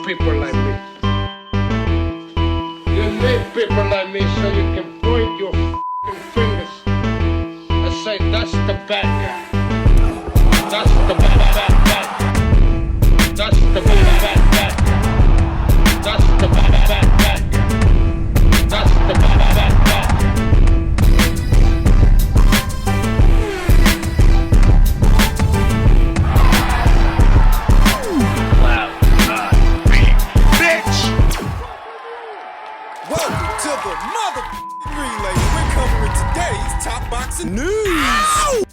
people like me. You need people like me so you can point your f***ing fingers and say, that's the bad guy. That's the bad guy. That's the bad guy. That's the bad guy. That's the bad guy. To the mother relay, we're covering today's top boxing news.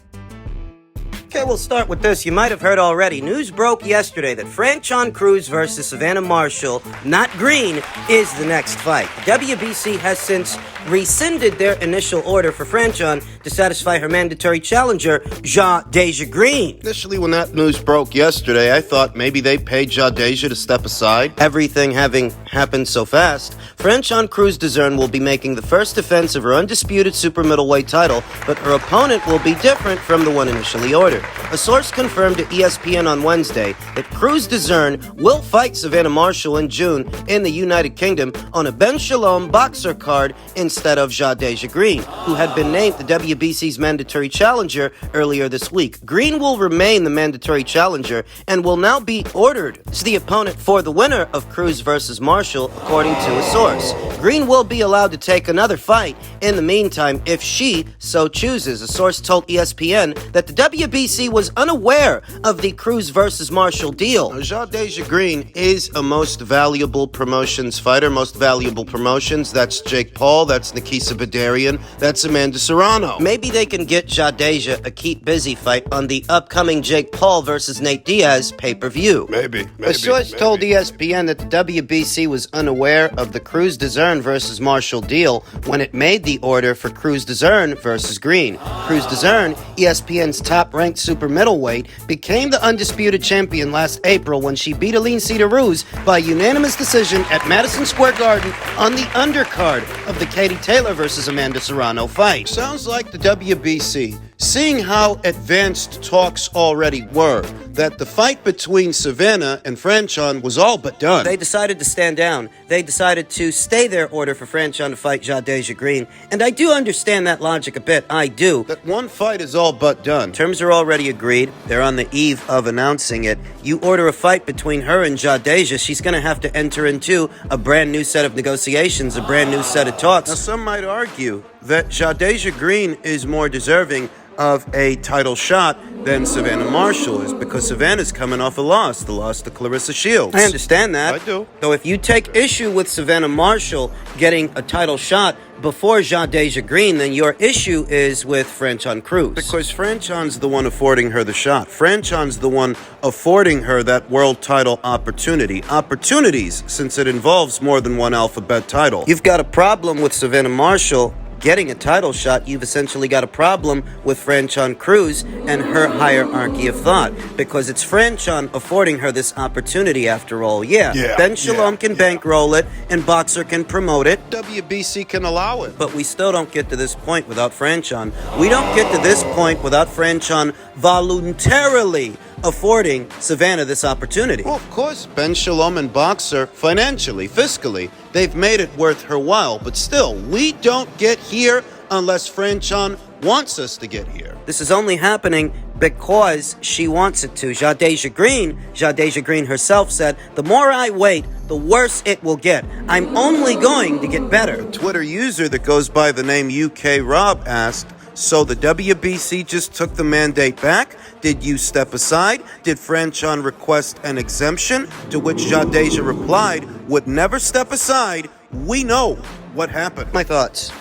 Okay, we'll start with this. You might have heard already. News broke yesterday that Franchon Cruz versus Savannah Marshall, not Green, is the next fight. WBC has since rescinded their initial order for Franchon to satisfy her mandatory challenger, Deja Initially, when that news broke yesterday, I thought maybe they paid Deja to step aside. Everything having happened so fast, Franchon Crews-Dezurn will be making the first defense of her undisputed super middleweight title, but her opponent will be different from the one initially ordered. A source confirmed to ESPN on Wednesday that Crews-Dezurn will fight Savannah Marshall in June in the United Kingdom on a Ben Shalom boxer card instead of Deja Green, who had been named the WBC's mandatory challenger earlier this week. Green will remain the mandatory challenger and will now be ordered as the opponent for the winner of Cruz versus Marshall, according to a source. Green will be allowed to take another fight in the meantime if she so chooses. A source told ESPN that the WBC was unaware of the Cruz versus Marshall deal. Deja Green is a most valuable promotions fighter. Most valuable promotions. That's Jake Paul. That's Nikisa Badarian. That's Amanda Serrano. Maybe they can get Deja a keep busy fight on the upcoming Jake Paul versus Nate Diaz pay-per-view. Maybe. A source told ESPN that the WBC was unaware of the Crews-Dezurn versus Marshall deal when it made the order for Crews-Dezurn versus Green. Crews-Dezurn, ESPN's top-ranked super middleweight, became the undisputed champion last April when she beat Aline Cedar-Ruz by unanimous decision at Madison Square Garden on the undercard of the Katie Taylor versus Amanda Serrano fight. Sounds like the WBC, seeing how advanced talks already were, that the fight between Savannah and Franchon was all but done. They decided to stand down. They decided to stay their order for Franchon to fight Deja Green. And I do understand that logic a bit. I do. That one fight is all but done. Terms are already agreed. They're on the eve of announcing it. You order a fight between her and Deja, she's going to have to enter into a brand new set of negotiations, a brand new set of talks. Now, some might argue that Deja Green is more deserving of a title shot than Savannah Marshall is, because Savannah's coming off a loss, the loss to Clarissa Shields. I understand that. I do. So if you take issue with Savannah Marshall getting a title shot before Deja Green, then your issue is with Franchon Cruz. Because Franchon's the one affording her the shot. Franchon's the one affording her that world title opportunity. Opportunities, since it involves more than one alphabet title. You've got a problem with Savannah Marshall getting a title shot. You've essentially got a problem with Franchon Cruz and her hierarchy of thought, because it's Franchon affording her this opportunity after all. Ben Shalom can bankroll it and Boxer can promote it. WBC can allow it. But we still don't get to this point without Franchon. We don't get to this point without Franchon voluntarily affording Savannah this opportunity. Well, of course, Ben Shalom and Boxer, financially, fiscally, they've made it worth her while. But still, we don't get here unless Franchon wants us to get here. This is only happening because she wants it to. Deja Green herself said, the more I wait, the worse it will get. I'm only going to get better. A Twitter user that goes by the name UK Rob asked, so the WBC just took the mandate back? Did you step aside? Did Franchon request an exemption? To which Deja replied, would never step aside. We know what happened. My thoughts.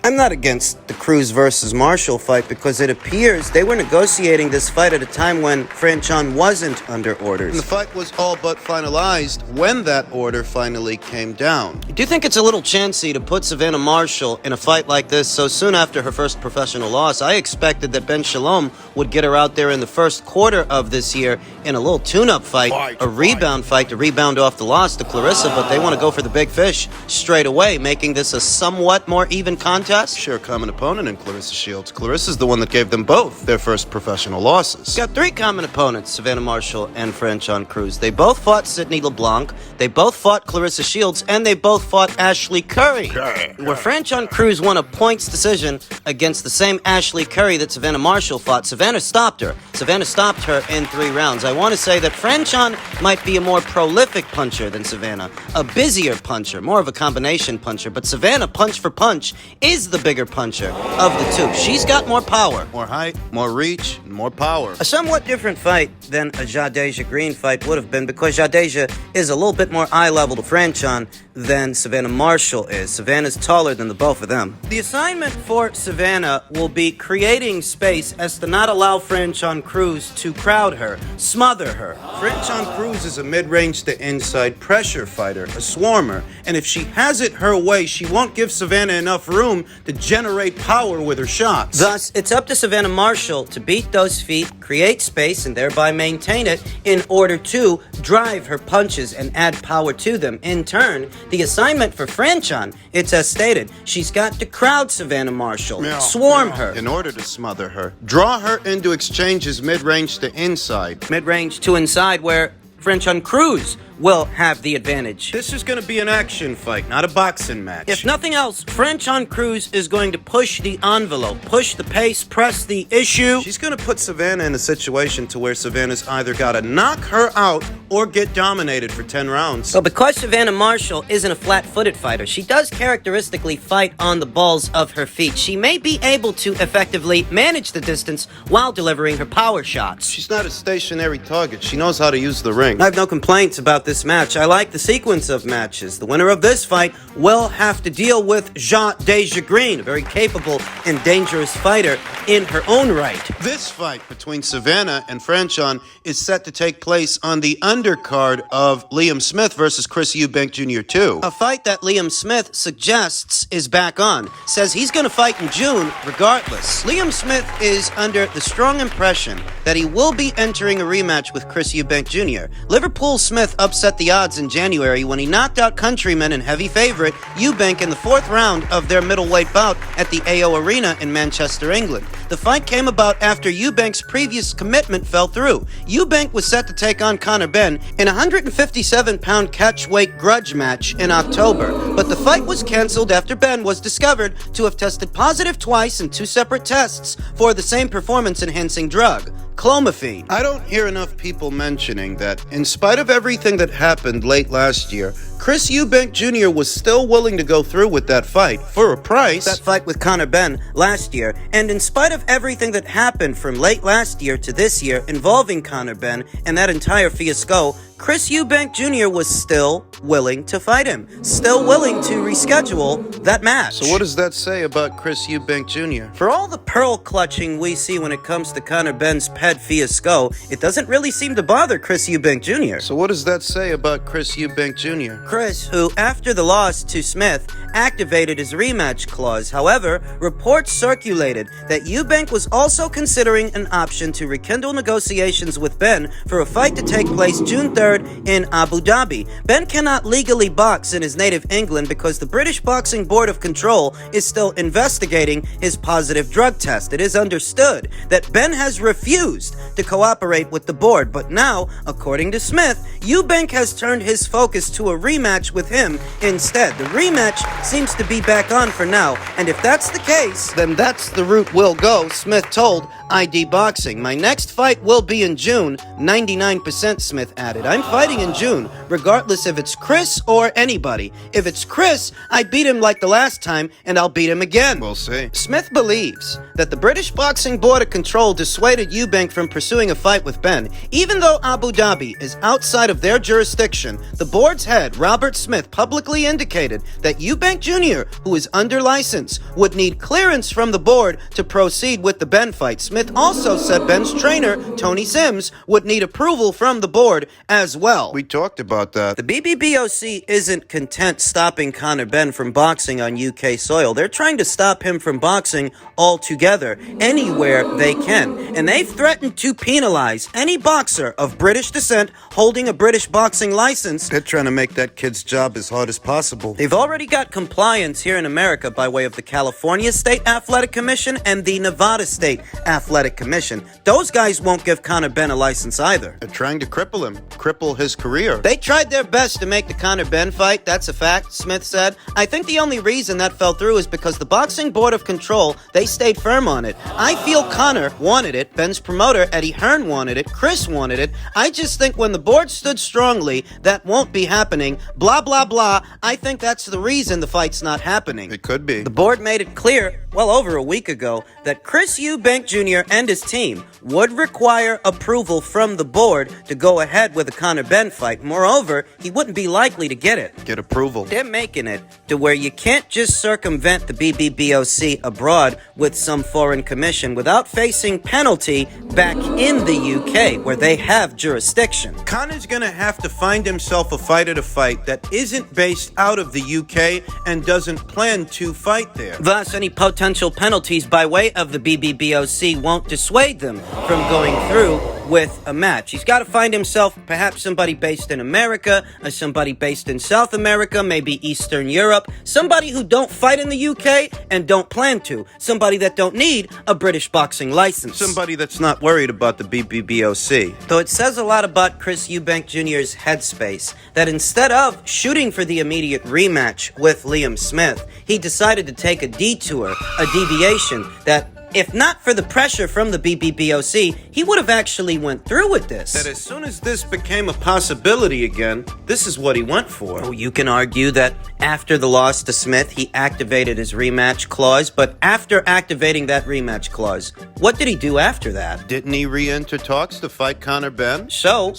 I'm not against the Cruz versus Marshall fight because it appears they were negotiating this fight at a time when Franchon wasn't under orders. And the fight was all but finalized when that order finally came down. I do think it's a little chancy to put Savannah Marshall in a fight like this so soon after her first professional loss. I expected that Ben Shalom would get her out there in the first quarter of this year in a little tune-up fight, a rebound fight to rebound off the loss to Clarissa, but they want to go for the big fish straight away, making this a somewhat more even contest test? Share a common opponent in Clarissa Shields. Clarissa's the one that gave them both their first professional losses. Got 3 common opponents, Savannah Marshall and Franchon Cruz. They both fought Sydney LeBlanc, they both fought Clarissa Shields, and they both fought Ashley Curry. Where Franchon Cruz won a points decision against the same Ashley Curry that Savannah Marshall fought, Savannah stopped her. Savannah stopped her in 3 rounds. I want to say that Franchon might be a more prolific puncher than Savannah, a busier puncher, more of a combination puncher, but Savannah, punch for punch, is the bigger puncher of the two. She's got more power. More height, more reach, and more power. A somewhat different fight than a Jadeja Green fight would have been, because Jadeja is a little bit more eye level to Franchon than Savannah Marshall is. Savannah's taller than the both of them. The assignment for Savannah will be creating space as to not allow Franchon Cruz to crowd her, smother her. Franchon Cruz is a mid-range to inside pressure fighter, a swarmer, and if she has it her way, she won't give Savannah enough room to generate power with her shots. Thus, it's up to Savannah Marshall to beat those feet, create space, and thereby maintain it in order to drive her punches and add power to them. In turn, the assignment for Franchon, it's as stated, she's got to crowd Savannah Marshall, swarm her. In order to smother her, draw her into exchanges mid-range to inside. Mid-range to inside, where Franchon Cruz will have the advantage. This is going to be an action fight, not a boxing match. If nothing else, Franchon Cruz is going to push the envelope, push the pace, press the issue. She's going to put Savannah in a situation to where Savannah's either got to knock her out or get dominated for 10 rounds. So because Savannah Marshall isn't a flat-footed fighter, she does characteristically fight on the balls of her feet. She may be able to effectively manage the distance while delivering her power shots. She's not a stationary target. She knows how to use the ring. I have no complaints about this match. I like the sequence of matches. The winner of this fight will have to deal with Jadeja Green, a very capable and dangerous fighter in her own right. This fight between Savannah and Franchon is set to take place on the undercard of Liam Smith versus Chris Eubank Jr. 2. A fight that Liam Smith suggests is back on. Says he's going to fight in June regardless. Liam Smith is under the strong impression that he will be entering a rematch with Chris Eubank Jr. Liverpool Smith upset the odds in January when he knocked out countryman and heavy favorite Eubank in the 4th round of their middleweight bout at the AO Arena in Manchester, England. The fight came about after Eubank's previous commitment fell through. Eubank was set to take on Conor Benn in a 157-pound catchweight grudge match in October, but the fight was canceled after Benn was discovered to have tested positive twice in 2 separate tests for the same performance-enhancing drug, clomiphene. I don't hear enough people mentioning that, in spite of everything that happened late last year, Chris Eubank Jr. was still willing to go through with that fight for a price. That fight with Conor Benn last year, and in spite of everything that happened from late last year to this year involving Conor Benn and that entire fiasco, Chris Eubank Jr. was still willing to fight him, still willing to reschedule that match. So what does that say about Chris Eubank Jr.? For all the pearl clutching we see when it comes to Conor Benn's pet fiasco, it doesn't really seem to bother Chris Eubank Jr. So what does that say about Chris Eubank Jr.? Chris, who after the loss to Smith, activated his rematch clause. However, reports circulated that Eubank was also considering an option to rekindle negotiations with Benn for a fight to take place June 3rd in Abu Dhabi. Benn cannot legally box in his native England because the British Boxing Board of Control is still investigating his positive drug test. It is understood that Benn has refused to cooperate with the board, but now, according to Smith, Eubank has turned his focus to a rematch with him instead. The rematch seems to be back on for now, and if that's the case, then that's the route we'll go, Smith told ID Boxing. My next fight will be in June, 99%, Smith added. I'm fighting in June, regardless if it's Chris or anybody. If it's Chris, I beat him like the last time, and I'll beat him again. We'll see. Smith believes that the British Boxing Board of Control dissuaded Eubank from pursuing a fight with Benn. Even though Abu Dhabi is outside of their jurisdiction, the board's head, Robert Smith, publicly indicated that Eubank Jr., who is under license, would need clearance from the board to proceed with the Benn fight. Smith also said Benn's trainer, Tony Sims, would need approval from the board as well. We talked about that. The BBB BBBOC isn't content stopping Conor Benn from boxing on UK soil. They're trying to stop him from boxing altogether, anywhere they can. And they've threatened to penalize any boxer of British descent holding a British boxing license. They're trying to make that kid's job as hard as possible. They've already got compliance here in America by way of the California State Athletic Commission and the Nevada State Athletic Commission. Those guys won't give Conor Benn a license either. They're trying to cripple him, cripple his career. They tried their best to make the Conor Benn fight, that's a fact, Smith said. I think the only reason that fell through is because the Boxing Board of Control, they stayed firm on it. I feel Conor wanted it, Ben's promoter Eddie Hearn wanted it, Chris wanted it. I just think when the board stood strongly, that won't be happening, blah, blah, blah. I think that's the reason the fight's not happening. It could be. The board made it clear, well over a week ago, that Chris Eubank Jr. and his team would require approval from the board to go ahead with a Conor Benn fight. Moreover, he wouldn't be likely to get it. Get approval. They're making it to where you can't just circumvent the BBBOC abroad with some foreign commission without facing penalty back in the UK, where they have jurisdiction. Conor's gonna have to find himself a fighter to fight that isn't based out of the UK and doesn't plan to fight there. Thus, any potential penalties by way of the BBBOC won't dissuade them from going through with a match. He's got to find himself perhaps somebody based in America, or somebody based in South America, maybe Eastern Europe, somebody who don't fight in the UK and don't plan to, somebody that don't need a British boxing license. Somebody that's not worried about the BBBOC. Though it says a lot about Chris Eubank Jr.'s headspace, that instead of shooting for the immediate rematch with Liam Smith, he decided to take a detour, a deviation that, if not for the pressure from the BBBOC, he would have actually went through with this. That as soon as this became a possibility again, this is what he went for. Oh, you can argue that after the loss to Smith, he activated his rematch clause, but after activating that rematch clause, what did he do after that? Didn't he re-enter talks to fight Conor Benn? So,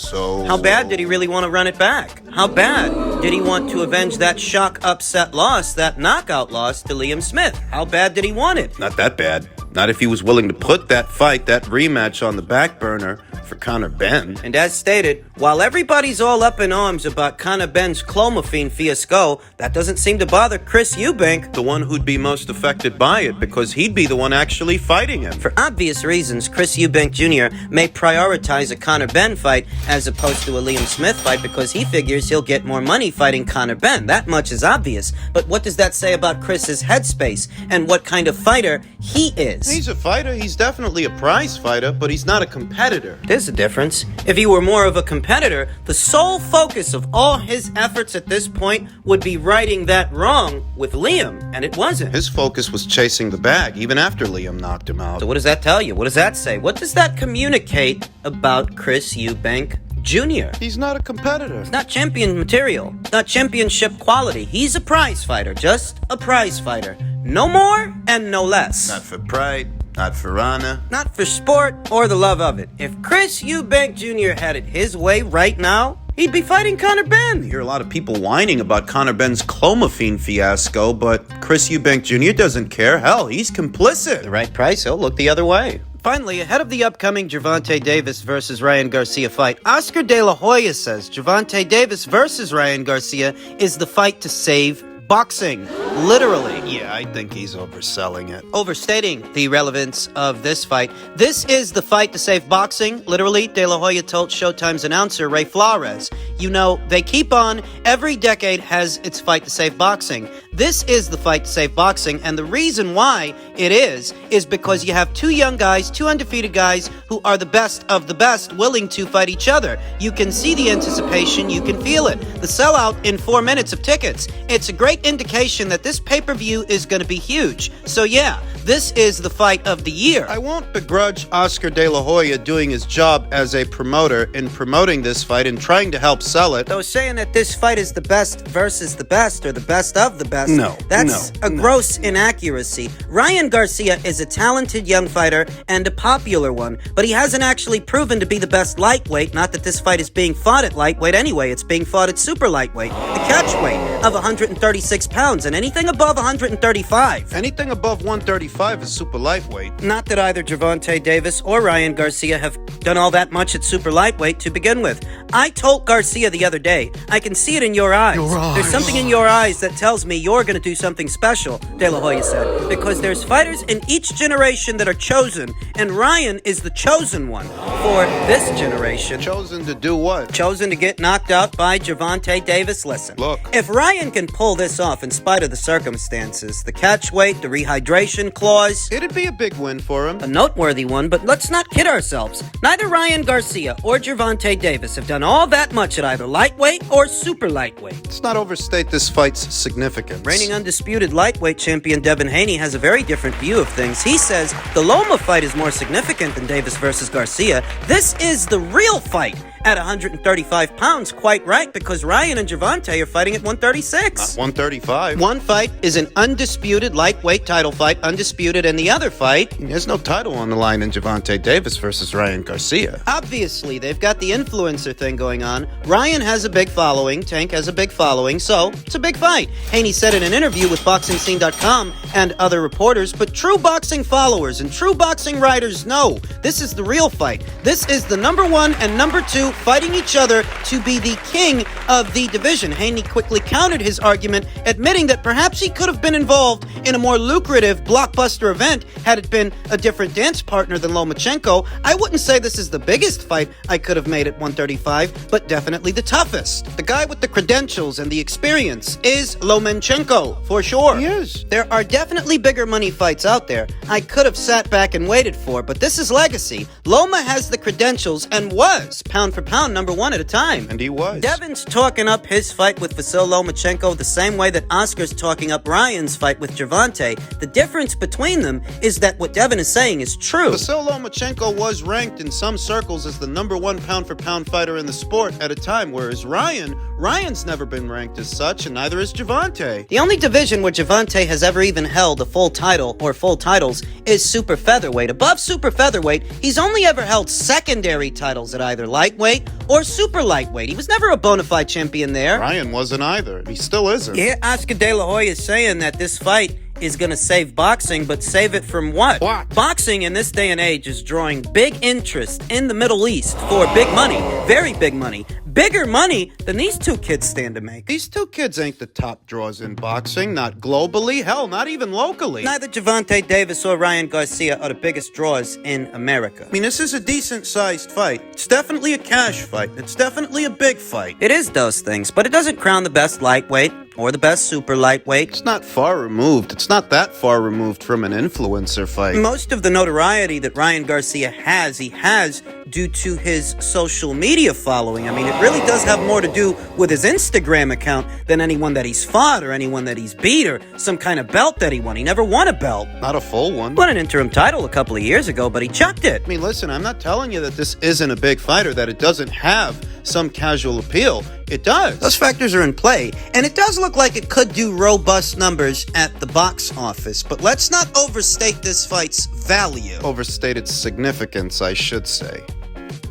how bad did he really want to run it back? How bad did he want to avenge that shock upset loss, that knockout loss to Liam Smith? How bad did he want it? Not that bad. Not if he was willing to put that fight, that rematch on the back burner for Conor Benn. And as stated, while everybody's all up in arms about Conor Benn's clomiphene fiasco, that doesn't seem to bother Chris Eubank, the one who'd be most affected by it, because he'd be the one actually fighting him. For obvious reasons, Chris Eubank Jr. may prioritize a Conor Benn fight as opposed to a Liam Smith fight because he figures he'll get more money fighting Conor Benn. That much is obvious. But what does that say about Chris's headspace and what kind of fighter he is? He's a fighter. He's definitely a prize fighter, but he's not a competitor. There's a difference. If he were more of a competitor, the sole focus of all his efforts at this point would be righting that wrong with Liam, and it wasn't. His focus was chasing the bag, even after Liam knocked him out. So what does that tell you? What does that say? What does that communicate about Chris Eubank Jr.? He's not a competitor. It's not champion material. It's not championship quality. He's a prize fighter. Just a prize fighter. No more and no less. Not for pride, not for honor. Not for sport or the love of it. If Chris Eubank Jr. had it his way right now, he'd be fighting Conor Benn. I hear a lot of people whining about Conor Benn's clomiphene fiasco, but Chris Eubank Jr. doesn't care. Hell, he's complicit. The right price, he'll look the other way. Finally, ahead of the upcoming Gervonta Davis versus Ryan Garcia fight, Oscar De La Hoya says Gervonta Davis versus Ryan Garcia is the fight to save boxing. Literally. Yeah, I think he's overselling it. Overstating the relevance of this fight. This is the fight to save boxing. Literally, De La Hoya told Showtime's announcer, Ray Flores. You know, they keep on. Every decade has its fight to save boxing. This is the fight to save boxing, and the reason why it is because you have two young guys, two undefeated guys who are the best of the best, willing to fight each other. You can see the anticipation, you can feel it. The sellout in 4 minutes of tickets. It's a great indication that this pay-per-view is going to be huge. So yeah, this is the fight of the year. I won't begrudge Oscar De La Hoya doing his job as a promoter in promoting this fight and trying to help sell it. Though saying that this fight is the best versus the best or the best of the best, that's a gross inaccuracy. Ryan Garcia is a talented young fighter and a popular one, but he hasn't actually proven to be the best lightweight. Not that this fight is being fought at lightweight anyway, it's being fought at super lightweight. The catch weight of 136 pounds and anything above 135. Anything above 135 135 is super lightweight. Not that either Gervonta Davis or Ryan Garcia have done all that much at super lightweight to begin with. I told Garcia the other day, I can see it in your eyes. There's something in your eyes that tells me you're going to do something special, De La Hoya said, because there's fighters in each generation that are chosen, and Ryan is the chosen one for this generation. Chosen to do what? Chosen to get knocked out by Gervonta Davis. Listen, Look. if Ryan can pull this off in spite of the circumstances, the catch weight, the rehydration clause, It'd be a big win for him. a noteworthy one, but let's not kid ourselves. Neither Ryan Garcia or Gervonta Davis have done all that much at either lightweight or super lightweight. Let's not overstate this fight's significance. Reigning undisputed lightweight champion Devin Haney has a very different view of things. He says the Loma fight is more significant than Davis versus Garcia. This is the real fight at 135 pounds, quite right, because Ryan and Gervonta are fighting at 136. 135. One fight is an undisputed lightweight title fight, undisputed, and the other fight, There's no title on the line in Gervonta Davis versus Ryan Garcia. obviously, they've got the influencer thing going on. Ryan has a big following, Tank has a big following, so it's a big fight. Haney said in an interview with BoxingScene.com and other reporters, but true boxing followers and true boxing writers know this is the real fight. This is the number one and number two fighting each other to be the king of the division. Haney quickly countered his argument, admitting that perhaps he could have been involved in a more lucrative blockbuster event had it been a different dance partner than Lomachenko. I wouldn't say this is the biggest fight I could have made at 135, but definitely the toughest. The guy with the credentials and the experience is Lomachenko, for sure. He is. There are definitely bigger money fights out there I could have sat back and waited for, but this is legacy. Loma has the credentials and was pound for pound number one at a time. And he was. Devin's talking up his fight with Vasyl Lomachenko the same way that Oscar's talking up Ryan's fight with Gervonta. The difference between them is that what Devin is saying is true. Vasyl Lomachenko was ranked in some circles as the number one pound-for-pound fighter in the sport at a time, whereas Ryan's never been ranked as such, and neither is Gervonta. The only division where Gervonta has ever even held a full title or full titles is super featherweight. Above super featherweight, he's only ever held secondary titles at either lightweight or super lightweight. He was never a bona fide champion there. Ryan wasn't either. He still isn't. Yeah, Oscar De La Hoya is saying that this fight is going to save boxing, but save it from what? What? Boxing in this day and age is drawing big interest in the Middle East for big money, very big money, bigger money than these two kids stand to make. These two kids ain't the top draws in boxing, not globally, hell, not even locally. Neither Gervonta Davis or Ryan Garcia are the biggest draws in America. I mean, this is a decent-sized fight. It's definitely a cash fight. It's definitely a big fight. It is those things, but it doesn't crown the best lightweight or the best super lightweight. It's not far removed. It's not that far removed from an influencer fight. Most of the notoriety that Ryan Garcia has, he has due to his social media following. I mean, it really does have more to do with his Instagram account than anyone that he's fought or anyone that he's beat or some kind of belt that he won. He never won a belt. Not a full one. Won an interim title a couple of years ago, but he chucked it. I mean, listen, I'm not telling you that this isn't a big fighter, that it doesn't have some casual appeal. It does. Those factors are in play, and it does look like it could do robust numbers at the box office, but let's not overstate this fight's value. Overstate its significance, I should say.